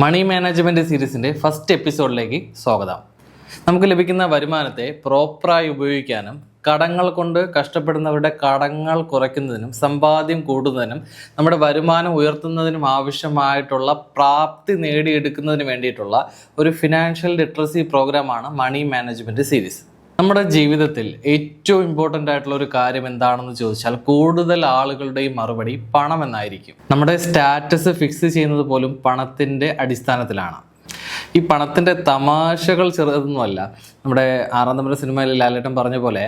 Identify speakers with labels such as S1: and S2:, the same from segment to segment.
S1: മണി management സീരീസിൻ്റെ first എപ്പിസോഡിലേക്ക് സ്വാഗതം. നമുക്ക് ലഭിക്കുന്ന വരുമാനത്തെ പ്രോപ്പറായി ഉപയോഗിക്കാനും കടങ്ങൾ കൊണ്ട് കഷ്ടപ്പെടുന്നവരുടെ കടങ്ങൾ കുറയ്ക്കുന്നതിനും സമ്പാദ്യം കൂടുന്നതിനും നമ്മുടെ വരുമാനം ഉയർത്തുന്നതിനും ആവശ്യമായിട്ടുള്ള പ്രാപ്തി നേടിയെടുക്കുന്നതിന് വേണ്ടിയിട്ടുള്ള ഒരു ഫിനാൻഷ്യൽ ലിറ്ററസി പ്രോഗ്രാമാണ് മണി മാനേജ്മെൻറ്റ് സീരീസ്. നമ്മുടെ ജീവിതത്തിൽ ഏറ്റവും ഇമ്പോർട്ടൻ്റ് ആയിട്ടുള്ള ഒരു കാര്യം എന്താണെന്ന് ചോദിച്ചാൽ കൂടുതൽ ആളുകളുടെയും മറുപടി പണം എന്നായിരിക്കും. നമ്മുടെ സ്റ്റാറ്റസ് ഫിക്സ് ചെയ്യുന്നത് പോലും പണത്തിൻ്റെ അടിസ്ഥാനത്തിലാണ്. ഈ പണത്തിൻ്റെ തമാശകൾ ചെറുതൊന്നുമല്ല. നമ്മുടെ 6-ാം നമ്പർ സിനിമയിൽ ലാലേട്ടൻ പറഞ്ഞ പോലെ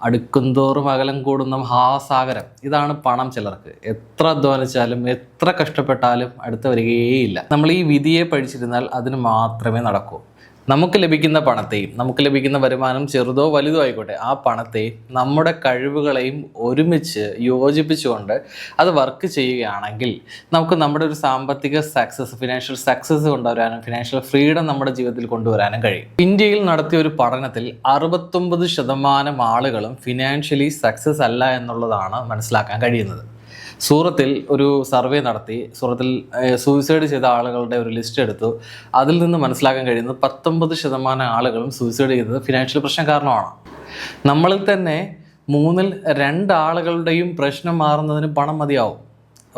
S1: അടുക്കുംതോറും അകലം കൂടുന്ന മഹാസാഗരം, ഇതാണ് പണം. ചിലർക്ക് എത്ര അധ്വാനിച്ചാലും എത്ര കഷ്ടപ്പെട്ടാലും അടുത്ത് വരികയേയില്ല. നമ്മൾ ഈ വിധിയെ പഠിച്ചിരുന്നാൽ അതിന് മാത്രമേ നടക്കൂ. നമുക്ക് ലഭിക്കുന്ന പണത്തെയും നമുക്ക് ലഭിക്കുന്ന വരുമാനം ചെറുതോ വലുതോ ആയിക്കോട്ടെ, ആ പണത്തെയും നമ്മുടെ കഴിവുകളെയും ഒരുമിച്ച് യോജിപ്പിച്ചുകൊണ്ട് അത് വർക്ക് ചെയ്യുകയാണെങ്കിൽ നമുക്ക് നമ്മുടെ ഒരു സാമ്പത്തിക സക്സസ്, ഫിനാൻഷ്യൽ സക്സസ് കൊണ്ടുവരാനും ഫിനാൻഷ്യൽ ഫ്രീഡം നമ്മുടെ ജീവിതത്തിൽ കൊണ്ടുവരാനും കഴിയും. ഇന്ത്യയിൽ നടത്തിയ ഒരു പഠനത്തിൽ 69% ആളുകളും ഫിനാൻഷ്യലി സക്സസ് അല്ല എന്നുള്ളതാണ് മനസ്സിലാക്കാൻ കഴിയുന്നത്. സൂറത്തിൽ ഒരു സർവേ നടത്തി, സൂറത്തിൽ സൂയിസൈഡ് ചെയ്ത ആളുകളുടെ ഒരു ലിസ്റ്റ് എടുത്തു. അതിൽ നിന്ന് മനസ്സിലാക്കാൻ കഴിയുന്നത് 19% ആളുകളും സൂയിസൈഡ് ചെയ്തത് ഫിനാൻഷ്യൽ പ്രശ്നം കാരണമാണ്. നമ്മളിൽ തന്നെ 2 ആളുകളുടെയും പ്രശ്നം മാറുന്നതിന് പണം മതിയാവും.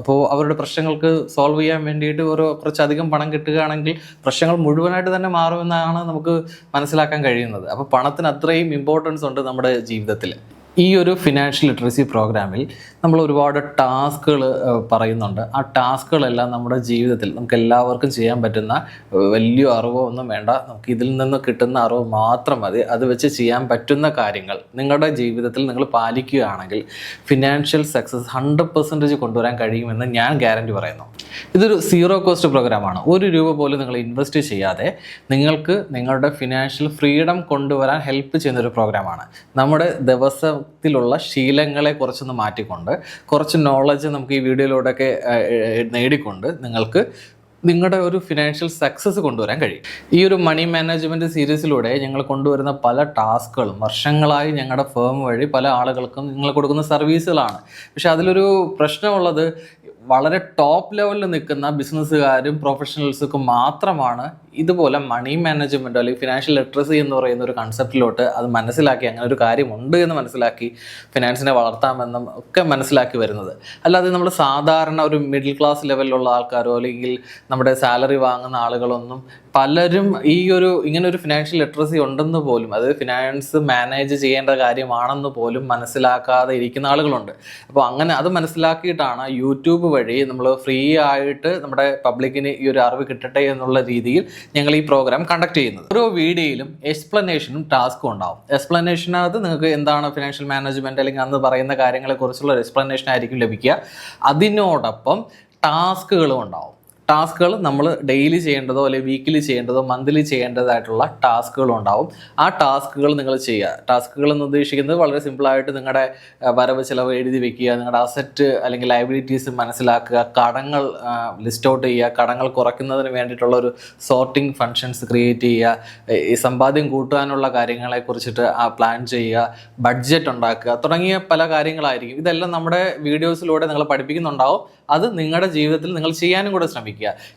S1: അപ്പോൾ അവരുടെ പ്രശ്നങ്ങൾക്ക് സോൾവ് ചെയ്യാൻ വേണ്ടിയിട്ട് കുറച്ചധികം പണം കിട്ടുകയാണെങ്കിൽ പ്രശ്നങ്ങൾ മുഴുവനായിട്ട് തന്നെ മാറുമെന്നാണ് നമുക്ക് മനസ്സിലാക്കാൻ കഴിയുന്നത്. അപ്പോൾ പണത്തിന് അത്രയും ഇമ്പോർട്ടൻസ് ഉണ്ട് നമ്മുടെ ജീവിതത്തിൽ. ഈ ഒരു ഫിനാൻഷ്യൽ ലിറ്ററസി പ്രോഗ്രാമിൽ നമ്മൾ ഒരുപാട് ടാസ്കുകൾ പറയുന്നുണ്ട്. ആ ടാസ്കുകളെല്ലാം നമ്മുടെ ജീവിതത്തിൽ നമുക്ക് എല്ലാവർക്കും ചെയ്യാൻ പറ്റുന്ന വലിയ അറിവോ ഒന്നും വേണ്ട. നമുക്ക് ഇതിൽ നിന്ന് കിട്ടുന്ന അറിവ് മാത്രം മതി. അത് വെച്ച് ചെയ്യാൻ പറ്റുന്ന കാര്യങ്ങൾ നിങ്ങളുടെ ജീവിതത്തിൽ നിങ്ങൾ പാലിക്കുകയാണെങ്കിൽ ഫിനാൻഷ്യൽ സക്സസ് 100% കൊണ്ടുവരാൻ കഴിയുമെന്ന് ഞാൻ ഗ്യാരണ്ടി പറയുന്നു. ഇതൊരു സീറോ കോസ്റ്റ് പ്രോഗ്രാമാണ്. ₹1 പോലും നിങ്ങൾ ഇൻവെസ്റ്റ് ചെയ്യാതെ നിങ്ങൾക്ക് നിങ്ങളുടെ ഫിനാൻഷ്യൽ ഫ്രീഡം കൊണ്ടുവരാൻ ഹെൽപ്പ് ചെയ്യുന്നൊരു പ്രോഗ്രാമാണ്. നമ്മുടെ ദിവസത്തിലുള്ള ശീലങ്ങളെ കുറച്ചൊന്ന് മാറ്റിക്കൊണ്ട് കുറച്ച് നോളജ് നമുക്ക് ഈ വീഡിയോയിലൂടെയൊക്കെ നേടിക്കൊണ്ട് നിങ്ങൾക്ക് നിങ്ങളുടെ ഒരു ഫിനാൻഷ്യൽ സക്സസ് കൊണ്ടുവരാൻ കഴിയും. ഈ ഒരു മണി മാനേജ്മെൻറ്റ് സീരീസിലൂടെ ഞങ്ങൾ കൊണ്ടുവരുന്ന പല ടാസ്കുകളും വർഷങ്ങളായി ഞങ്ങളുടെ ഫേം വഴി പല ആളുകൾക്കും നിങ്ങൾ കൊടുക്കുന്ന സർവീസുകളാണ്. പക്ഷെ അതിലൊരു പ്രശ്നമുള്ളത്, വളരെ ടോപ്പ് ലെവലിൽ നിൽക്കുന്ന ബിസിനസ്സുകാരും പ്രൊഫഷണൽസും മാത്രമാണ് ഇതുപോലെ മണി മാനേജ്മെൻറ്റ് അല്ലെങ്കിൽ ഫിനാൻഷ്യൽ ലിറ്ററസി എന്ന് പറയുന്ന ഒരു കൺസെപ്റ്റിലോട്ട് അത് മനസ്സിലാക്കി, അങ്ങനെ ഒരു കാര്യമുണ്ട് എന്ന് മനസ്സിലാക്കി ഫിനാൻസിനെ വളർത്താമെന്നും ഒക്കെ മനസ്സിലാക്കി വരുന്നത്. അല്ലാതെ നമ്മൾ സാധാരണ ഒരു മിഡിൽ ക്ലാസ് ലെവലിലുള്ള ആൾക്കാരോ അല്ലെങ്കിൽ നമ്മുടെ സാലറി വാങ്ങുന്ന ആളുകളൊന്നും പലരും ഇങ്ങനൊരു ഫിനാൻഷ്യൽ ലിറ്ററസി ഉണ്ടെന്ന് പോലും, അത് ഫിനാൻസ് മാനേജ് ചെയ്യേണ്ട കാര്യമാണെന്ന് പോലും മനസ്സിലാക്കാതെ ഇരിക്കുന്ന ആളുകളുണ്ട്. അപ്പോൾ അങ്ങനെ അത് മനസ്സിലാക്കിയിട്ടാണ് യൂട്യൂബ് വഴി നമ്മൾ ഫ്രീ ആയിട്ട് നമ്മുടെ പബ്ലിക്കിന് ഈ ഒരു അറിവ് കിട്ടട്ടെ എന്നുള്ള രീതിയിൽ ഞങ്ങൾ ഈ പ്രോഗ്രാം കണ്ടക്ട് ചെയ്യുന്നത്. ഓരോ വീഡിയോയിലും എക്സ്പ്ലനേഷനും ടാസ്കും ഉണ്ടാവും. എക്സ്പ്ലനേഷനകത്ത് നിങ്ങൾക്ക് എന്താണ് ഫിനാൻഷ്യൽ മാനേജ്മെൻറ്റ് അല്ലെങ്കിൽ അന്ന് പറയുന്ന കാര്യങ്ങളെക്കുറിച്ചുള്ള ഒരു എക്സ്പ്ലനേഷൻ ആയിരിക്കും ലഭിക്കുക. അതിനോടൊപ്പം ടാസ്കുകളും ഉണ്ടാവും. ടാസ്കുകൾ നമ്മൾ ഡെയിലി ചെയ്യേണ്ടതോ അല്ലെങ്കിൽ വീക്കിലി ചെയ്യേണ്ടതോ മന്ത്ലി ചെയ്യേണ്ടതായിട്ടുള്ള ടാസ്കുകളും ഉണ്ടാവും. ആ ടാസ്കുകൾ നിങ്ങൾ ചെയ്യുക. ടാസ്കുകൾ എന്ന് ഉദ്ദേശിക്കുന്നത് വളരെ സിമ്പിളായിട്ട് നിങ്ങളുടെ വരവ് ചിലവ് എഴുതി വെക്കുക, നിങ്ങളുടെ അസറ്റ് അല്ലെങ്കിൽ ലയബിലിറ്റീസ് മനസ്സിലാക്കുക, കടങ്ങൾ ലിസ്റ്റ് ഔട്ട് ചെയ്യുക, കടങ്ങൾ കുറയ്ക്കുന്നതിന് വേണ്ടിയിട്ടുള്ള ഒരു സോർട്ടിംഗ് ഫങ്ഷൻസ് ക്രിയേറ്റ് ചെയ്യുക, ഈ സമ്പാദ്യം കൂട്ടാനുള്ള കാര്യങ്ങളെ കുറിച്ചിട്ട് പ്ലാൻ ചെയ്യുക, ബഡ്ജറ്റ് ഉണ്ടാക്കുക തുടങ്ങിയ പല കാര്യങ്ങളായിരിക്കും. ഇതെല്ലാം നമ്മുടെ വീഡിയോസിലൂടെ നിങ്ങൾ പഠിപ്പിക്കുന്നുണ്ടാവും. അത് നിങ്ങളുടെ ജീവിതത്തിൽ നിങ്ങൾ ചെയ്യാനും കൂടെ ശ്രമിക്കുക.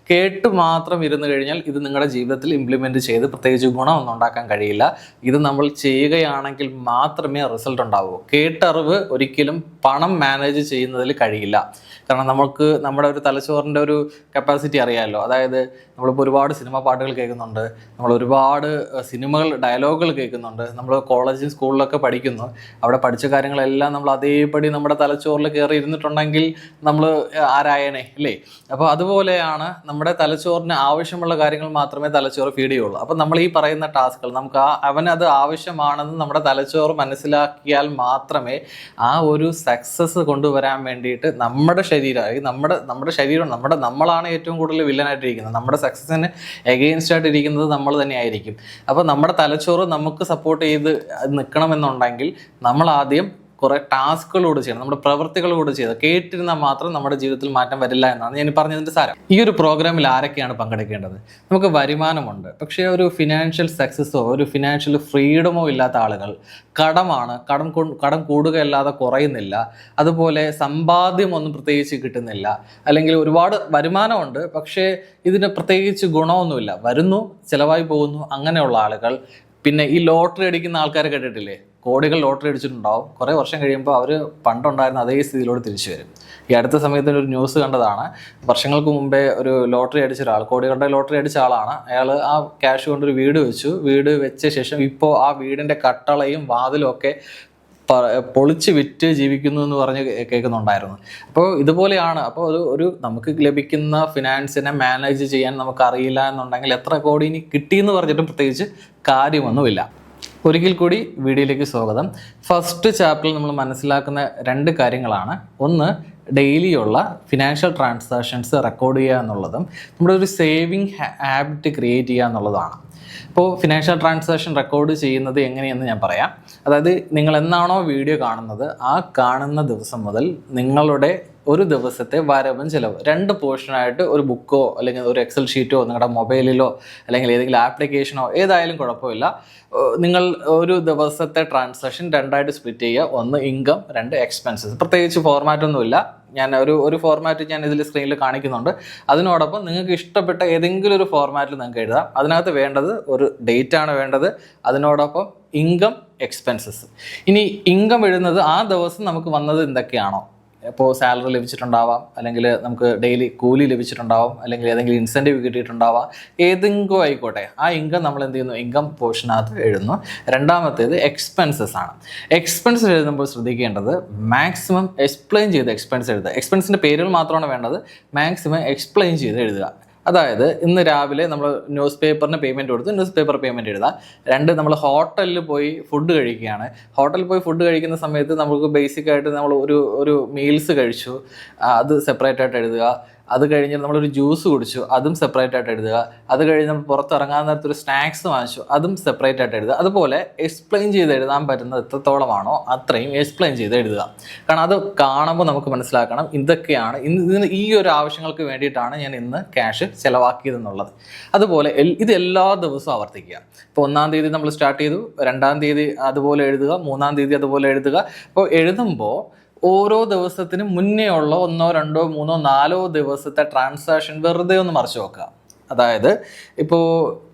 S1: കേട്ട് മാത്രം ഇരുന്ന് കഴിഞ്ഞാൽ ഇത് നിങ്ങളുടെ ജീവിതത്തിൽ ഇംപ്ലിമെൻറ്റ് ചെയ്ത് പ്രത്യേകിച്ച് ഗുണമൊന്നും ഉണ്ടാക്കാൻ കഴിയില്ല. ഇത് നമ്മൾ ചെയ്യുകയാണെങ്കിൽ മാത്രമേ റിസൾട്ട് ഉണ്ടാവൂ. കേട്ടറിവ് ഒരിക്കലും പണം മാനേജ് ചെയ്യുന്നതിൽ കഴിയില്ല. കാരണം നമുക്ക് നമ്മുടെ ഒരു തലച്ചോറിൻ്റെ ഒരു കപ്പാസിറ്റി അറിയാമല്ലോ. അതായത് നമ്മളിപ്പോൾ ഒരുപാട് സിനിമ പാട്ടുകൾ കേൾക്കുന്നുണ്ട്, നമ്മൾ ഒരുപാട് സിനിമകൾ ഡയലോഗുകൾ കേൾക്കുന്നുണ്ട്, നമ്മൾ കോളേജിൽ സ്കൂളിലൊക്കെ പഠിക്കുന്നു. അവിടെ പഠിച്ച കാര്യങ്ങളെല്ലാം നമ്മൾ അതേപടി നമ്മുടെ തലച്ചോറിൽ കയറി ഇരുന്നിട്ടുണ്ടെങ്കിൽ നമ്മൾ ആരായണേ അല്ലേ? അപ്പോൾ അതുപോലെയാണ് നമ്മുടെ തലച്ചോറിന് ആവശ്യമുള്ള കാര്യങ്ങൾ മാത്രമേ തലച്ചോറ് ഫീഡ് ചെയ്യുള്ളൂ. അപ്പോൾ നമ്മൾ ഈ പറയുന്ന ടാസ്കുകൾ നമുക്ക് അവനത് ആവശ്യമാണെന്ന് നമ്മുടെ തലച്ചോറ് മനസ്സിലാക്കിയാൽ മാത്രമേ ആ ഒരു സക്സസ് കൊണ്ടുവരാൻ വേണ്ടിയിട്ട് നമ്മുടെ ശരീരം നമ്മളാണ് ഏറ്റവും കൂടുതൽ വില്ലനായിട്ടിരിക്കുന്നത്. നമ്മുടെ സക്സസിന് എഗെയിൻസ്റ്റ് ആയിട്ടിരിക്കുന്നത് നമ്മൾ തന്നെയായിരിക്കും. അപ്പോൾ നമ്മുടെ തലച്ചോറ് നമുക്ക് സപ്പോർട്ട് ചെയ്ത് നിൽക്കണമെന്നുണ്ടെങ്കിൽ നമ്മൾ ആദ്യം കുറേ ടാസ്കുകളോട് ചെയ്യണം, നമ്മുടെ പ്രവൃത്തികളോട് ചെയ്ത് കേട്ടിരുന്നാൽ മാത്രം നമ്മുടെ ജീവിതത്തിൽ മാറ്റം വരില്ല എന്നാണ് ഞാൻ പറഞ്ഞതിൻ്റെ സാരം. ഈ ഒരു പ്രോഗ്രാമിൽ ആരൊക്കെയാണ് പങ്കെടുക്കേണ്ടത്? നമുക്ക് വരുമാനമുണ്ട്, പക്ഷേ ഒരു ഫിനാൻഷ്യൽ സക്സസ്സോ ഒരു ഫിനാൻഷ്യൽ ഫ്രീഡമോ ഇല്ലാത്ത ആളുകൾ, കടം കൂടുകയല്ലാതെ കുറയുന്നില്ല, അതുപോലെ സമ്പാദ്യമൊന്നും പ്രത്യേകിച്ച് കിട്ടുന്നില്ല, അല്ലെങ്കിൽ ഒരുപാട് വരുമാനമുണ്ട് പക്ഷേ ഇതിന് പ്രത്യേകിച്ച് ഗുണമൊന്നുമില്ല, വരുന്നു ചിലവായി പോകുന്നു, അങ്ങനെയുള്ള ആളുകൾ. പിന്നെ ഈ ലോട്ടറി അടിക്കുന്ന ആൾക്കാരെ കേട്ടിട്ടില്ലേ? കോടികൾ ലോട്ടറി അടിച്ചിട്ടുണ്ടാവും, കുറേ വർഷം കഴിയുമ്പോൾ അവർ പണ്ടുണ്ടായിരുന്ന അതേ സ്ഥിതിയിലോട്ട് തിരിച്ചു വരും. ഈ അടുത്ത സമയത്ത് ഒരു ന്യൂസ് കണ്ടതാണ്. വർഷങ്ങൾക്ക് മുമ്പേ ഒരു ലോട്ടറി അടിച്ച ഒരാൾ, കോടികളുടെ ലോട്ടറി അടിച്ച ആളാണ്. അയാൾ ആ ക്യാഷ് കൊണ്ടൊരു വീട് വെച്ചു. വീട് വെച്ച ശേഷം ഇപ്പോൾ ആ വീടിൻ്റെ കട്ടളയും വാതിലും ഒക്കെ പൊളിച്ച് വിറ്റ് ജീവിക്കുന്നു എന്ന് പറഞ്ഞ് കേൾക്കുന്നുണ്ടായിരുന്നു. അപ്പോൾ ഇതുപോലെയാണ്. അപ്പോൾ ഒരു നമുക്ക് ലഭിക്കുന്ന ഫിനാൻസിനെ മാനേജ് ചെയ്യാൻ നമുക്ക് അറിയില്ല എന്നുണ്ടെങ്കിൽ എത്ര കോടി ഇനി കിട്ടിയെന്ന് പറഞ്ഞിട്ടും പ്രത്യേകിച്ച് കാര്യമൊന്നുമില്ല. ഒരിക്കൽ കൂടി വീഡിയോയിലേക്ക് സ്വാഗതം. ഫസ്റ്റ് ചാപ്റ്ററിൽ നമ്മൾ മനസ്സിലാക്കുന്ന 2 കാര്യങ്ങളാണ്. ഒന്ന്, ഡെയിലിയുള്ള ഫിനാൻഷ്യൽ ട്രാൻസാക്ഷൻസ് റെക്കോർഡ് ചെയ്യുക എന്നുള്ളതും നമ്മുടെ ഒരു സേവിങ് ഹാബിറ്റ് ക്രിയേറ്റ് ചെയ്യുക എന്നുള്ളതാണ്. ഇപ്പോൾ ഫിനാൻഷ്യൽ ട്രാൻസാക്ഷൻ റെക്കോർഡ് ചെയ്യുന്നത് എങ്ങനെയെന്ന് ഞാൻ പറയാം. അതായത് നിങ്ങൾ എന്നാണോ വീഡിയോ കാണുന്നത് ആ കാണുന്ന ദിവസം മുതൽ നിങ്ങളുടെ ഒരു ദിവസത്തെ വരവും ചിലവ് 2 പോർഷനായിട്ട് ഒരു ബുക്കോ അല്ലെങ്കിൽ ഒരു എക്സൽ ഷീറ്റോ നിങ്ങളുടെ മൊബൈലിലോ അല്ലെങ്കിൽ ഏതെങ്കിലും ആപ്ലിക്കേഷനോ ഏതായാലും കുഴപ്പമില്ല. നിങ്ങൾ ഒരു ദിവസത്തെ ട്രാൻസാക്ഷൻ 2ആയിട്ട് സ്പ്ലിറ്റ് ചെയ്യുക. 1 ഇൻകം, 2 എക്സ്പെൻസസ്. പ്രത്യേകിച്ച് ഫോർമാറ്റൊന്നുമില്ല. ഞാൻ ഒരു ഫോർമാറ്റ് ഞാൻ ഇതിൽ സ്ക്രീനിൽ കാണിക്കുന്നുണ്ട്. അതിനോടൊപ്പം നിങ്ങൾക്ക് ഇഷ്ടപ്പെട്ട ഏതെങ്കിലും ഒരു ഫോർമാറ്റിൽ നിങ്ങൾക്ക് എഴുതാം. അതിനകത്ത് വേണ്ടത് ഒരു ഡേറ്റ് ആണ് വേണ്ടത്, അതിനോടൊപ്പം ഇൻകം, എക്സ്പെൻസസ്. ഇനി ഇൻകം എഴുതുന്നത് ആ ദിവസം നമുക്ക് വന്നത് എന്തൊക്കെയാണോ, ഇപ്പോൾ സാലറി ലഭിച്ചിട്ടുണ്ടാവാം, അല്ലെങ്കിൽ നമുക്ക് ഡെയിലി കൂലി ലഭിച്ചിട്ടുണ്ടാവാം, അല്ലെങ്കിൽ ഏതെങ്കിലും ഇൻസെൻറ്റീവ് കിട്ടിയിട്ടുണ്ടാവാം, ഏതെങ്കിലും ആയിക്കോട്ടെ, ആ ഇൻകം നമ്മൾ എന്ത് ചെയ്യുന്നു, ഇൻകം പോർഷനകത്ത് എഴുതുന്നു. രണ്ടാമത്തേത് എക്സ്പെൻസസ് ആണ്. എക്സ്പെൻസ് എഴുതുമ്പോൾ ശ്രദ്ധിക്കേണ്ടത് മാക്സിമം എക്സ്പ്ലെയിൻ ചെയ്ത് എക്സ്പെൻസ് എഴുതുക. എക്സ്പെൻസിൻ്റെ പേരുകൾ മാത്രമാണ് വേണ്ടത്, മാക്സിമം എക്സ്പ്ലെയിൻ ചെയ്ത് എഴുതുക. അതായത് ഇന്ന് രാവിലെ നമ്മൾ ന്യൂസ് പേപ്പറിന് പേയ്മെൻറ്റ് കൊടുത്ത് ന്യൂസ് പേപ്പർ പേയ്മെൻറ്റ് എഴുതുക. 2, നമ്മൾ ഹോട്ടലിൽ പോയി ഫുഡ് കഴിക്കുകയാണ്. ഹോട്ടലിൽ പോയി ഫുഡ് കഴിക്കുന്ന സമയത്ത് നമുക്ക് ബേസിക്കായിട്ട് നമ്മൾ ഒരു മീൽസ് കഴിച്ചു, അത് സെപ്പറേറ്റ് ആയിട്ട് എഴുതുക. അത് കഴിഞ്ഞ് നമ്മളൊരു ജ്യൂസ് കുടിച്ചു, അതും സെപ്പറേറ്റ് ആയിട്ട് എഴുതുക. അത് കഴിഞ്ഞ് നമ്മൾ പുറത്തിറങ്ങാൻ നേരത്ത് ഒരു സ്നാക്സ് വാങ്ങിച്ചു, അതും സെപ്പറേറ്റ് ആയിട്ട് എഴുതുക. അതുപോലെ എക്സ്പ്ലെയിൻ ചെയ്ത് എഴുതാൻ പറ്റുന്നത് എത്രത്തോളമാണോ അത്രയും എക്സ്പ്ലെയിൻ ചെയ്ത് എഴുതുക. കാരണം അത് കാണുമ്പോൾ നമുക്ക് മനസ്സിലാക്കണം ഇതൊക്കെയാണ് ഈ ഒരു ആവശ്യങ്ങൾക്ക് വേണ്ടിയിട്ടാണ് ഞാൻ ഇന്ന് ക്യാഷ് ചിലവാക്കിയതെന്നുള്ളത്. അതുപോലെ ഇത് എല്ലാ ദിവസവും ആവർത്തിക്കുക. ഇപ്പോൾ 1-ാം തീയതി നമ്മൾ സ്റ്റാർട്ട് ചെയ്തു, 2-ാം തീയതി അതുപോലെ എഴുതുക, 3-ാം തീയതി അതുപോലെ എഴുതുക. അപ്പോൾ എഴുതുമ്പോൾ ഓരോ ദിവസത്തിനും മുന്നേ ഉള്ള 1, 2, 3, 4 ദിവസത്തെ ട്രാൻസാക്ഷൻ വെറുതെ ഒന്ന് മറിച്ച് നോക്കുക. അതായത് ഇപ്പോൾ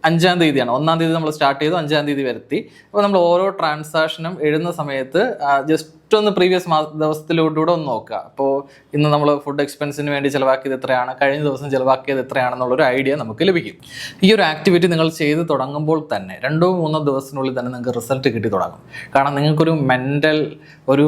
S1: 5-ാം തീയതിയാണ്, 1-ാം തീയതി നമ്മൾ സ്റ്റാർട്ട് ചെയ്തു, 5-ാം തീയതി വരുത്തി. അപ്പോൾ നമ്മൾ ഓരോ ട്രാൻസാക്ഷനും എഴുതുന്ന സമയത്ത് ജസ്റ്റ് ഒന്ന് പ്രീവിയസ് ദിവസത്തിലൂടെ ഒന്ന് നോക്കുക. അപ്പോൾ ഇന്ന് നമ്മൾ ഫുഡ് എക്സ്പെൻസിന് വേണ്ടി ചിലവാക്കിയത് എത്രയാണ്, കഴിഞ്ഞ ദിവസം ചിലവാക്കിയത് എത്രയാണെന്നുള്ളൊരു ഐഡിയ നമുക്ക് ലഭിക്കും. ഈ ഒരു ആക്ടിവിറ്റി നിങ്ങൾ ചെയ്ത് തുടങ്ങുമ്പോൾ തന്നെ 2-3 ദിവസത്തിനുള്ളിൽ തന്നെ നിങ്ങൾക്ക് റിസൾട്ട് കിട്ടി തുടങ്ങും. കാരണം നിങ്ങൾക്കൊരു മെൻ്റൽ ഒരു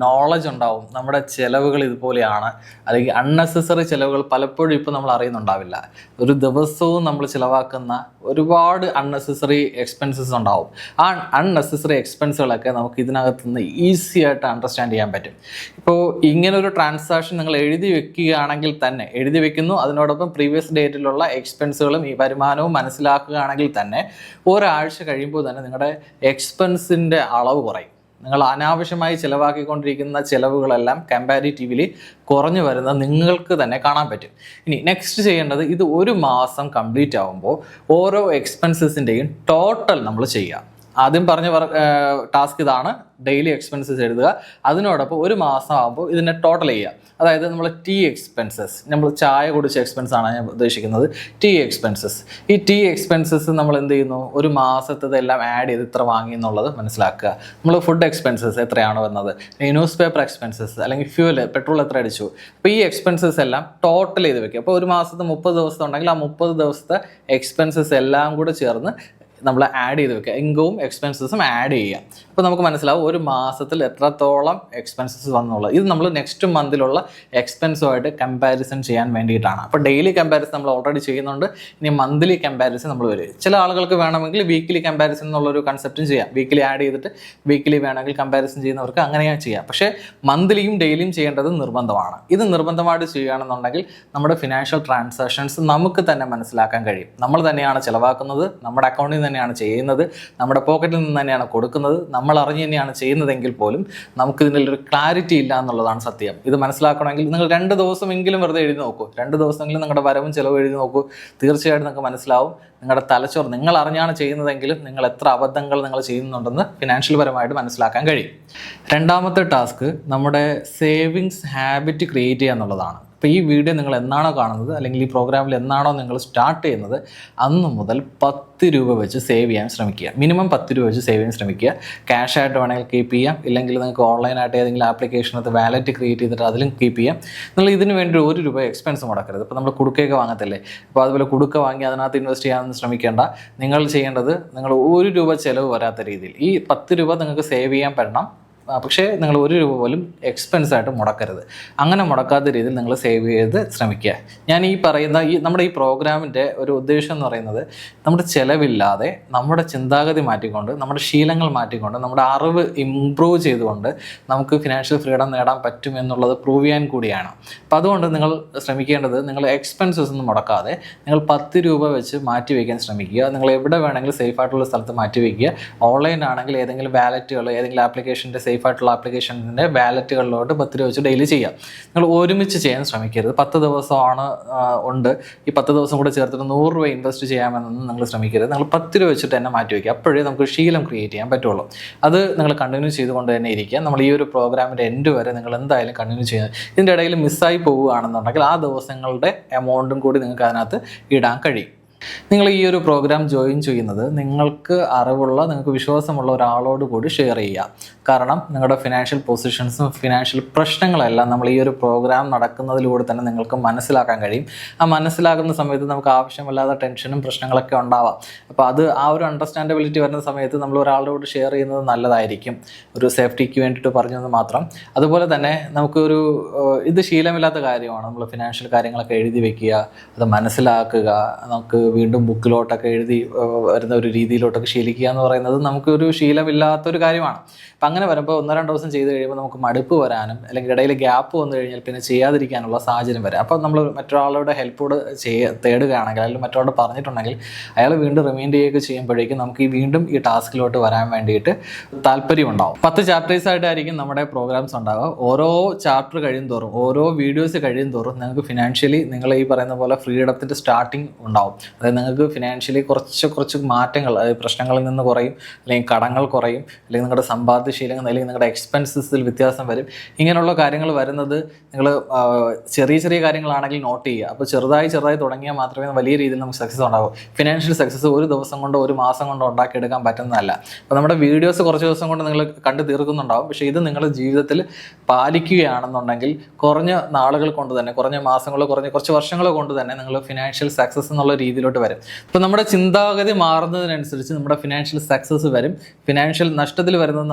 S1: നോളജ് ഉണ്ടാവും. നമ്മുടെ ചിലവുകൾ ഇതുപോലെയാണ്, അല്ലെങ്കിൽ അൺനെസസറി ചിലവുകൾ പലപ്പോഴും ഇപ്പോൾ നമ്മൾ അറിയുന്നുണ്ടാവില്ല. ഒരു ദിവസവും നമ്മൾ ചിലവാക്കുന്ന ഒരുപാട് അൺനെസസറി എക്സ്പെൻസസ് ഉണ്ടാവും. ആ അൺനെസസറി എക്സ്പെൻസുകളൊക്കെ നമുക്ക് ഇതിനകത്ത് നിന്ന് ഈസി ആയിട്ട് അണ്ടർസ്റ്റാൻഡ് ചെയ്യാൻ പറ്റും. ഇപ്പോൾ ഇങ്ങനൊരു ട്രാൻസാക്ഷൻ നിങ്ങൾ എഴുതി വെക്കുകയാണെങ്കിൽ തന്നെ, എഴുതി വെക്കുന്നു, അതിനോടൊപ്പം പ്രീവിയസ് ഡേറ്റിലുള്ള എക്സ്പെൻസുകളും ഈ വരുമാനവും മനസ്സിലാക്കുകയാണെങ്കിൽ തന്നെ ഒരാഴ്ച കഴിയുമ്പോൾ തന്നെ നിങ്ങളുടെ എക്സ്പെൻസിൻ്റെ അളവ് കുറയും. നിങ്ങൾ അനാവശ്യമായി ചിലവാക്കിക്കൊണ്ടിരിക്കുന്ന ചിലവുകളെല്ലാം കമ്പാരിറ്റീവ്ലി കുറഞ്ഞു വരുന്നത് നിങ്ങൾക്ക് തന്നെ കാണാൻ പറ്റും. ഇനി നെക്സ്റ്റ് ചെയ്യേണ്ടത്, ഇത് 1 മാസം കംപ്ലീറ്റ് ആകുമ്പോൾ ഓരോ എക്സ്പെൻസസിൻ്റെയും ടോട്ടൽ നമ്മൾ ചെയ്യുക. ആദ്യം പറഞ്ഞ ടാസ്ക് ഇതാണ്, ഡെയിലി എക്സ്പെൻസസ് എഴുതുക. അതിനോടൊപ്പം 1 മാസം ആകുമ്പോൾ ഇതിനെ ടോട്ടൽ ചെയ്യുക. അതായത് നമ്മൾ ടീ എക്സ്പെൻസസ്, നമ്മൾ ചായ കുടിച്ച എക്സ്പെൻസ് ആണ് ഞാൻ ഉദ്ദേശിക്കുന്നത്, ടീ എക്സ്പെൻസസ്. ഈ ടീ എക്സ്പെൻസസ് നമ്മൾ എന്ത് ചെയ്യുന്നു, 1 മാസത്തേതെല്ലാം ആഡ് ചെയ്ത് ഇത്ര വാങ്ങി എന്നുള്ളത് മനസ്സിലാക്കുക. നമ്മൾ ഫുഡ് എക്സ്പെൻസസ് എത്രയാണോ വന്നത്, ന്യൂസ് പേപ്പർ എക്സ്പെൻസസ് അല്ലെങ്കിൽ ഫ്യൂവൽ, പെട്രോൾ എത്ര അടിച്ചു, അപ്പോൾ ഈ എക്സ്പെൻസസ് എല്ലാം ടോട്ടൽ ചെയ്ത് വെക്കുക. അപ്പോൾ 1 മാസത്തെ 30 ദിവസം ഉണ്ടെങ്കിൽ ആ 30 ദിവസത്തെ എക്സ്പെൻസസ് എല്ലാം കൂടെ ചേർന്ന് നമ്മൾ ആഡ് ചെയ്ത് വെക്കുക. ഇൻകവും എക്സ്പെൻസസും ആഡ് ചെയ്യുക. അപ്പോൾ നമുക്ക് മനസ്സിലാവും 1 മാസത്തിൽ എത്രത്തോളം എക്സ്പെൻസസ് വന്നുള്ളത്. ഇത് നമ്മൾ നെക്സ്റ്റ് മന്തിലുള്ള എക്സ്പെൻസുമായിട്ട് കമ്പാരിസൺ ചെയ്യാൻ വേണ്ടിയിട്ടാണ്. അപ്പോൾ ഡെയിലി കമ്പാരിസൺ നമ്മൾ ഓൾറെഡി ചെയ്യുന്നുണ്ട്. ഇനി മന്ത്ലി കമ്പാരിസൺ നമ്മൾ വരും. ചില ആളുകൾക്ക് വേണമെങ്കിൽ വീക്കിലി കമ്പാരിസൺ എന്നുള്ളൊരു കൺസെപ്റ്റും ചെയ്യാം. വീക്കിലി ആഡ് ചെയ്തിട്ട് വീക്കിലി വേണമെങ്കിൽ കമ്പാരിസൺ ചെയ്യുന്നവർക്ക് അങ്ങനെയാണ് ചെയ്യാം. പക്ഷേ മന്ത്ലിയും ഡെയിലിയും ചെയ്യേണ്ടത് നിർബന്ധമാണ്. ഇത് നിർബന്ധമായിട്ട് ചെയ്യുകയാണെന്നുണ്ടെങ്കിൽ നമ്മുടെ ഫിനാൻഷ്യൽ ട്രാൻസാക്ഷൻസ് നമുക്ക് തന്നെ മനസ്സിലാക്കാൻ കഴിയും. നമ്മൾ തന്നെയാണ് ചിലവാക്കുന്നത്, നമ്മുടെ അക്കൗണ്ടിൽ തന്നെയാണ് ചെയ്യുന്നത്, നമ്മുടെ പോക്കറ്റിൽ നിന്ന് തന്നെയാണ് കൊടുക്കുന്നത്, നമ്മൾ അറിഞ്ഞ് തന്നെയാണ് ചെയ്യുന്നതെങ്കിൽ പോലും നമുക്ക് ഇതിലൊരു ക്ലാരിറ്റി ഇല്ല എന്നുള്ളതാണ് സത്യം. ഇത് മനസ്സിലാക്കണമെങ്കിൽ നിങ്ങൾ 2 ദിവസമെങ്കിലും വെറുതെ എഴുതി നോക്കൂ. 2 ദിവസമെങ്കിലും നിങ്ങളുടെ വരവും ചിലവും എഴുതി നോക്കൂ. തീർച്ചയായിട്ടും നിങ്ങൾക്ക് മനസ്സിലാവും നിങ്ങളുടെ തലച്ചോറ് നിങ്ങൾ അറിഞ്ഞാണ് ചെയ്യുന്നതെങ്കിലും നിങ്ങൾ എത്ര അബദ്ധങ്ങൾ നിങ്ങൾ ചെയ്യുന്നുണ്ടെന്ന് ഫിനാൻഷ്യൽ പരമായിട്ട് മനസ്സിലാക്കാൻ കഴിയും. രണ്ടാമത്തെ ടാസ്ക് നമ്മുടെ സേവിങ്സ് ഹാബിറ്റ് ക്രിയേറ്റ് ചെയ്യുക എന്നുള്ളതാണ്. അപ്പോൾ ഈ വീഡിയോ നിങ്ങൾ എന്നാണോ കാണുന്നത് അല്ലെങ്കിൽ ഈ പ്രോഗ്രാമിൽ എന്നാണോ നിങ്ങൾ സ്റ്റാർട്ട് ചെയ്യുന്നത് അന്ന് മുതൽ 10 രൂപ വെച്ച് സേവ് ചെയ്യാൻ ശ്രമിക്കുക. മിനിമം 10 രൂപ വെച്ച് സേവ് ചെയ്യാൻ ശ്രമിക്കുക. ക്യാഷ് ആയിട്ട് വേണമെങ്കിൽ കീപ്പ് ചെയ്യാം, ഇല്ലെങ്കിൽ നിങ്ങൾക്ക് ഓൺലൈനായിട്ട് ഏതെങ്കിലും ആപ്ലിക്കേഷനകത്ത് വാലറ്റ് ക്രിയേറ്റ് ചെയ്തിട്ട് അതിലും കീപ്പ് ചെയ്യാം. നിങ്ങൾ ഇതിന് വേണ്ടി 1 രൂപ എക്സ്പെൻസ് മുടക്കരുത്. ഇപ്പോൾ നമ്മൾ കുടുക്കയൊക്കെ വാങ്ങത്തില്ലേ, അപ്പോൾ അതുപോലെ കുടുക്ക വാങ്ങി അതിനകത്ത് ഇൻവെസ്റ്റ് ചെയ്യാനൊന്നും ശ്രമിക്കേണ്ട. നിങ്ങൾ ചെയ്യേണ്ടത് നിങ്ങൾ 1 രൂപ ചിലവ് വരാത്ത രീതിയിൽ ഈ 10 രൂപ നിങ്ങൾക്ക് സേവ് ചെയ്യാൻ പറ്റണം. പക്ഷേ നിങ്ങൾ 1 രൂപ പോലും എക്സ്പെൻസായിട്ട് മുടക്കരുത്. അങ്ങനെ മുടക്കാത്ത രീതിയിൽ നിങ്ങൾ സേവ് ചെയ്ത് ശ്രമിക്കുക. ഞാൻ ഈ പറയുന്ന നമ്മുടെ ഈ പ്രോഗ്രാമിൻ്റെ ഒരു ഉദ്ദേശം എന്ന് പറയുന്നത് നമ്മുടെ ചിലവില്ലാതെ നമ്മുടെ ചിന്താഗതി മാറ്റിക്കൊണ്ട് നമ്മുടെ ശീലങ്ങൾ മാറ്റിക്കൊണ്ട് നമ്മുടെ അറിവ് ഇംപ്രൂവ് ചെയ്തുകൊണ്ട് നമുക്ക് ഫിനാൻഷ്യൽ ഫ്രീഡം നേടാൻ പറ്റും എന്നുള്ളത് പ്രൂവ് ചെയ്യാൻ കൂടിയാണ്. അപ്പോൾ അതുകൊണ്ട് നിങ്ങൾ ശ്രമിക്കേണ്ടത് നിങ്ങൾ എക്സ്പെൻസസ് ഒന്നും മുടക്കാതെ നിങ്ങൾ 10 രൂപ വെച്ച് മാറ്റി വയ്ക്കാൻ ശ്രമിക്കുക. നിങ്ങൾ എവിടെ വേണമെങ്കിലും സേഫ് ആയിട്ടുള്ള സ്ഥലത്ത് മാറ്റി വയ്ക്കുക. ഓൺലൈൻ ആണെങ്കിൽ ഏതെങ്കിലും വാലറ്റുകൾ ഏതെങ്കിലും ആപ്ലിക്കേഷൻ്റെ സേഫ് ആയിട്ടുള്ള ആപ്ലിക്കേഷൻ്റെ വാലറ്റുകളിലോട്ട് 10 രൂപ വെച്ച് ഡെയിലി ചെയ്യാം. നിങ്ങൾ ഒരുമിച്ച് ചെയ്യാൻ ശ്രമിക്കരുത്. 10 ദിവസമാണ് ഉണ്ട്, ഈ 10 ദിവസം കൂടെ ചേർത്തിട്ട് 100 രൂപ ഇൻവെസ്റ്റ് ചെയ്യാമെന്നൊന്നും നിങ്ങൾ ശ്രമിക്കരുത്. നിങ്ങൾ 10 രൂപ വെച്ചിട്ട് തന്നെ മാറ്റി വയ്ക്കുക. അപ്പോഴേ നമുക്ക് ശീലം ക്രിയേറ്റ് ചെയ്യാൻ പറ്റുള്ളൂ. അത് നിങ്ങൾ കണ്ടിന്യൂ ചെയ്തുകൊണ്ട് തന്നെ ഇരിക്കുക. നമ്മൾ ഈ ഒരു പ്രോഗ്രാമിൻ്റെ എൻഡ് വരെ നിങ്ങൾ എന്തായാലും കണ്ടിന്യൂ ചെയ്യുന്നത്. ഇതിൻ്റെ ഇടയിൽ മിസ്സായി പോവുകയാണെന്നുണ്ടെങ്കിൽ ആ ദിവസങ്ങളുടെ എമൗണ്ടും കൂടി നിങ്ങൾക്ക് അതിനകത്ത് ഇടാൻ കഴിയും. നിങ്ങൾ ഈ ഒരു പ്രോഗ്രാം ജോയിൻ ചെയ്യുന്നത് നിങ്ങൾക്ക് അറിവുള്ള നിങ്ങൾക്ക് വിശ്വാസമുള്ള ഒരാളോട് കൂടി ഷെയർ ചെയ്യുക. കാരണം നിങ്ങളുടെ ഫിനാൻഷ്യൽ പൊസിഷൻസും ഫിനാൻഷ്യൽ പ്രശ്നങ്ങളെല്ലാം നമ്മൾ ഈ ഒരു പ്രോഗ്രാം നടക്കുന്നതിലൂടെ തന്നെ നിങ്ങൾക്ക് മനസ്സിലാക്കാൻ കഴിയും. ആ മനസ്സിലാക്കുന്ന സമയത്ത് നമുക്ക് ആവശ്യമില്ലാത്ത ടെൻഷനും പ്രശ്നങ്ങളൊക്കെ ഉണ്ടാവാം. അപ്പോൾ അത് ആ ഒരു അണ്ടർസ്റ്റാൻഡബിലിറ്റി വരുന്ന സമയത്ത് നമ്മൾ ഒരാളോട് ഷെയർ ചെയ്യുന്നത് നല്ലതായിരിക്കും. ഒരു സേഫ്റ്റിക്ക് വേണ്ടിയിട്ട് പറഞ്ഞത് മാത്രം. അതുപോലെ തന്നെ നമുക്കൊരു ഇത് ശീലമില്ലാത്ത കാര്യമാണ്. നമ്മൾ ഫിനാൻഷ്യൽ കാര്യങ്ങളൊക്കെ എഴുതി വെക്കുക, അത് മനസ്സിലാക്കുക, നമുക്ക് വീണ്ടും ബുക്കിലോട്ടൊക്കെ എഴുതി വരുന്ന ഒരു രീതിയിലോട്ടൊക്കെ ശീലിക്കുക എന്ന് പറയുന്നത് നമുക്കൊരു ശീലമില്ലാത്തൊരു കാര്യമാണ്. അപ്പം അങ്ങനെ വരുമ്പോൾ 1-2 ദിവസം ചെയ്ത് കഴിയുമ്പോൾ നമുക്ക് മടുപ്പ് വരാനും അല്ലെങ്കിൽ ഇടയിൽ ഗ്യാപ്പ് വന്നു കഴിഞ്ഞാൽ പിന്നെ ചെയ്യാതിരിക്കാനുള്ള സാഹചര്യം വരാം. അപ്പോൾ നമ്മൾ മറ്റൊരാളുടെ ഹെൽപ്പോട് തേടുകയാണെങ്കിൽ അല്ലെങ്കിൽ മറ്റൊരാളോട് പറഞ്ഞിട്ടുണ്ടെങ്കിൽ അയാൾ വീണ്ടും റിമൈൻഡ് ചെയ്യുകയൊക്കെ ചെയ്യുമ്പോഴേക്കും നമുക്ക് വീണ്ടും ഈ ടാസ്കിലോട്ട് വരാൻ വേണ്ടിയിട്ട് താല്പര്യം ഉണ്ടാവും. 10 ചാപ്റ്റേഴ്സായിട്ടായിരിക്കും നമ്മുടെ പ്രോഗ്രാംസ് ഉണ്ടാവുക. ഓരോ ചാപ്റ്റർ കഴിയും തോറും ഓരോ വീഡിയോസ് കഴിയും തോറും നിങ്ങൾക്ക് ഫിനാൻഷ്യലി നിങ്ങൾ ഈ പറയുന്ന പോലെ ഫ്രീഡത്തിൻ്റെ സ്റ്റാർട്ടിങ് ഉണ്ടാവും. അതായത് നിങ്ങൾക്ക് ഫിനാൻഷ്യലി കുറച്ച് മാറ്റങ്ങൾ, അതായത് പ്രശ്നങ്ങളിൽ നിന്ന് കുറയും, അല്ലെങ്കിൽ കടങ്ങൾ കുറയും, അല്ലെങ്കിൽ നിങ്ങളുടെ സമ്പാദ്യശീലങ്ങൾ അല്ലെങ്കിൽ നിങ്ങളുടെ എക്സ്പെൻസസിൽ വ്യത്യാസം വരും. ഇങ്ങനെയുള്ള കാര്യങ്ങൾ വരുന്നത് നിങ്ങൾ ചെറിയ കാര്യങ്ങളാണെങ്കിൽ നോട്ട് ചെയ്യുക. അപ്പോൾ ചെറുതായി തുടങ്ങിയാൽ മാത്രമേ വലിയ രീതിയിൽ നമുക്ക് സക്സസ് ഉണ്ടാകൂ. ഫിനാൻഷ്യൽ സക്സസ് ഒരു ദിവസം കൊണ്ടോ ഒരു മാസം കൊണ്ടോ ഉണ്ടാക്കിയെടുക്കാൻ പറ്റുന്നതല്ല. അപ്പോൾ നമ്മുടെ വീഡിയോസ് കുറച്ച് ദിവസം കൊണ്ട് നിങ്ങൾ കണ്ടു തീർക്കുന്നുണ്ടാവും. പക്ഷേ ഇത് നിങ്ങൾ ജീവിതത്തിൽ പാലിക്കുകയാണെന്നുണ്ടെങ്കിൽ കുറഞ്ഞ നാളുകൾ കൊണ്ട് തന്നെ, കുറഞ്ഞ മാസങ്ങളോ കുറച്ച് വർഷങ്ങളോ കൊണ്ട് തന്നെ നിങ്ങൾ ഫിനാൻഷ്യൽ സക്സസ് എന്നുള്ള രീതിയിലോട്ട് വരും. അപ്പോൾ നമ്മുടെ ചിന്താഗതി മാറുന്നതിനനുസരിച്ച് നമ്മുടെ ഫിനാൻഷ്യൽ സക്സസ് വരും. ഫിനാൻഷ്യൽ നഷ്ടത്തിൽ വരുന്നത്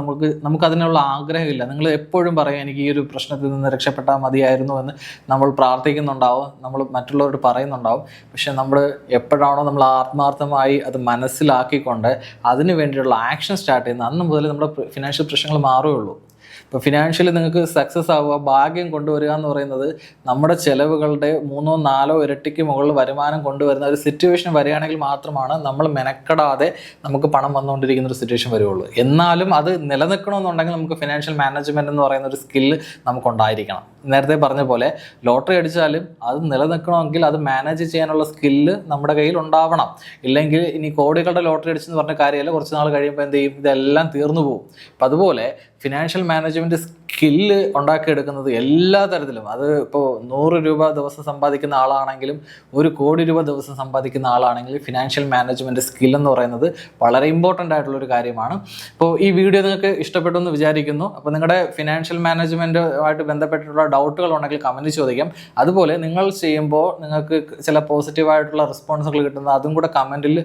S1: നമുക്ക് അതിനുള്ള ആഗ്രഹമില്ല. നിങ്ങൾ എപ്പോഴും പറയും എനിക്ക് ഈ ഒരു പ്രശ്നത്തിൽ നിന്ന് രക്ഷപ്പെട്ടാൽ മതിയായിരുന്നു എന്ന് നമ്മൾ പ്രാർത്ഥിക്കുന്നുണ്ടാവും, നമ്മൾ മറ്റുള്ളവരോട് പറയുന്നുണ്ടാവും. പക്ഷെ നമ്മൾ എപ്പോഴാണോ നമ്മൾ ആത്മാർത്ഥമായി അത് മനസ്സിലാക്കിക്കൊണ്ട് അതിന് വേണ്ടിയുള്ള ആക്ഷൻ സ്റ്റാർട്ട് ചെയ്യുന്നത് അന്ന് മുതൽ നമ്മുടെ ഫിനാൻഷ്യൽ പ്രശ്നങ്ങൾ മാറുകയുള്ളൂ. ഇപ്പോൾ ഫിനാൻഷ്യലി നിങ്ങൾക്ക് സക്സസ് ആവുക, ഭാഗ്യം കൊണ്ടുവരിക എന്ന് പറയുന്നത് നമ്മുടെ ചിലവുകളുടെ 3-4 ഇരട്ടിക്ക് മുകളിൽ വരുമാനം കൊണ്ടുവരുന്ന ഒരു സിറ്റുവേഷൻ വരികയാണെങ്കിൽ മാത്രമാണ് നമ്മൾ മെനക്കെടാതെ നമുക്ക് പണം വന്നുകൊണ്ടിരിക്കുന്ന ഒരു സിറ്റുവേഷൻ വരുള്ളൂ. എന്നാലും അത് നിലനിൽക്കണമെന്നുണ്ടെങ്കിൽ നമുക്ക് ഫിനാൻഷ്യൽ മാനേജ്മെൻറ്റ് എന്ന് പറയുന്ന ഒരു സ്കില്ല് നമുക്കുണ്ടായിരിക്കണം. നേരത്തെ പറഞ്ഞ പോലെ ലോട്ടറി അടിച്ചാലും അത് നിലനിൽക്കണമെങ്കിൽ അത് മാനേജ് ചെയ്യാനുള്ള സ്കില്ല് നമ്മുടെ കയ്യിൽ ഉണ്ടാവണം. ഇല്ലെങ്കിൽ ഇനി കോടികളുടെ ലോട്ടറി അടിച്ചെന്ന് പറഞ്ഞ കാര്യമല്ല, കുറച്ച് നാൾ കഴിയുമ്പോൾ എന്ത് ചെയ്യും, ഇതെല്ലാം തീർന്നു പോകും. അപ്പം അതുപോലെ ഫിനാൻഷ്യൽ മാനേജ്മെൻറ്റ് സ്കില്ല് ഉണ്ടാക്കിയെടുക്കുന്നത് എല്ലാ തരത്തിലും, അത് ഇപ്പോൾ 100 രൂപ ദിവസം സമ്പാദിക്കുന്ന ആളാണെങ്കിലും 1 കോടി രൂപ ദിവസം സമ്പാദിക്കുന്ന ആളാണെങ്കിലും ഫിനാൻഷ്യൽ മാനേജ്മെൻറ്റ് സ്കിൽ എന്ന് പറയുന്നത് വളരെ ഇമ്പോർട്ടൻ്റ് ആയിട്ടുള്ളൊരു കാര്യമാണ്. അപ്പോൾ ഈ വീഡിയോ നിങ്ങൾക്ക് ഇഷ്ടപ്പെട്ടു എന്ന് വിചാരിക്കുന്നു. അപ്പോൾ നിങ്ങളുടെ ഫിനാൻഷ്യൽ മാനേജ്മെൻറ്റുമായിട്ട് ബന്ധപ്പെട്ടിട്ടുള്ള ഡൗട്ടുകൾ ഉണ്ടെങ്കിൽ കമൻറ്റ് ചോദിക്കാം. അതുപോലെ നിങ്ങൾ ചെയ്യുമ്പോൾ നിങ്ങൾക്ക് ചില പോസിറ്റീവായിട്ടുള്ള റെസ്പോൺസുകൾ കിട്ടുന്നത് അതും കൂടെ കമൻറ്റിൽ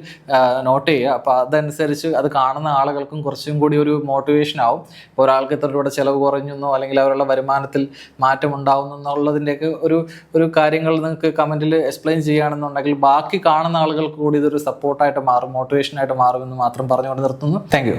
S1: നോട്ട് ചെയ്യുക. അപ്പോൾ അതനുസരിച്ച് അത് കാണുന്ന ആളുകൾക്കും കുറച്ചും കൂടി ഒരു മോട്ടിവേഷൻ ആവും. ഒരാൾക്ക് ഇത്ര രൂപയുടെ ചിലവ് കുറഞ്ഞെന്നോ അല്ലെങ്കിൽ അവരുടെ വരുമാനത്തിൽ മാറ്റം ഉണ്ടാവുന്നു എന്നുള്ളതിൻ്റെയൊക്കെ ഒരു കാര്യങ്ങൾ നിങ്ങൾക്ക് കമൻറ്റിൽ എക്സ്പ്ലെയിൻ ചെയ്യുകയാണെന്നുണ്ടെങ്കിൽ ബാക്കി കാണുന്ന ആളുകൾക്ക് കൂടി ഇതൊരു സപ്പോർട്ടായിട്ട് മാറും, മോട്ടിവേഷനായിട്ട് മാറുമെന്ന് മാത്രം പറഞ്ഞുകൊണ്ട് നിർത്തുന്നു. Thank you.